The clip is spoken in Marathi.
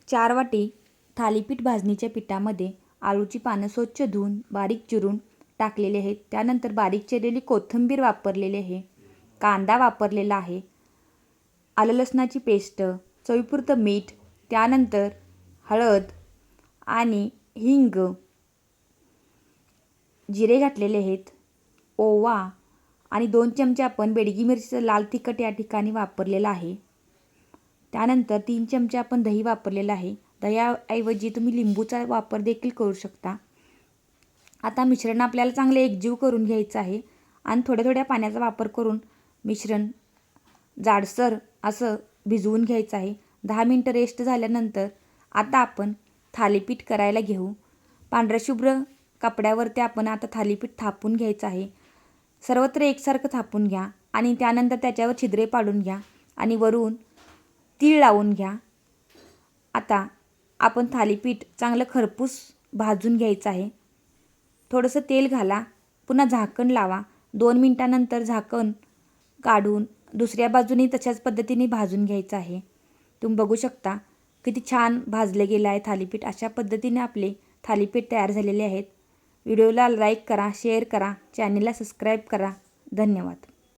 4 वाटी थालीपीठ भाजणीच्या पिठामध्ये आळूची पानं स्वच्छ धुवून बारीक चिरून टाकलेले आहेत. त्यानंतर बारीक चिरलेली कोथिंबीर वापरलेली आहे, कांदा वापरलेला आहे, आलं लसणाची पेस्ट, चवीपुरतं मीठ, त्यानंतर हळद आणि हिंग, जिरे घातलेले आहेत, ओवा आणि 2 चमचे आपण बेडगी मिरचीचं लाल तिखट या ठिकाणी वापरलेलं आहे. त्यानंतर 3 चमचे आपण दही वापरलेलं आहे. दह्याऐवजी तुम्ही लिंबूचा वापर देखील करू शकता. आता मिश्रण आपल्याला चांगले एकजीव करून घ्यायचं आहे आणि थोड्या थोड्या पाण्याचा वापर करून मिश्रण जाडसर असं भिजवून घ्यायचं आहे. 10 मिनटं रेस्ट झाल्यानंतर आता आपण थालीपीठ करायला घेऊ. पांढऱ्या शुभ्र कपड्यावरती आपण आता थालीपीठ थापून घ्यायचं आहे. सर्वत्र एकसारखं थापून घ्या आणि त्यानंतर त्याच्यावर छिद्रे पाडून घ्या आणि वरून तीळ लावून घ्या. आता आपण थालीपीठ चांगलं खरपूस भाजून घ्यायचं आहे. थोडंसं तेल घाला, पुन्हा झाकण लावा. 2 मिनटानंतर झाकण काढून दुसऱ्या बाजूने तशाच पद्धतीने भाजून घ्यायचं आहे. तुम्ही बघू शकता किती छान भाजले गेलं आहे थालीपीठ. अशा पद्धतीने आपले थालीपीठ तयार झालेले आहेत. व्हिडिओला लाईक करा, शेअर करा, चॅनलला सबस्क्राईब करा. धन्यवाद.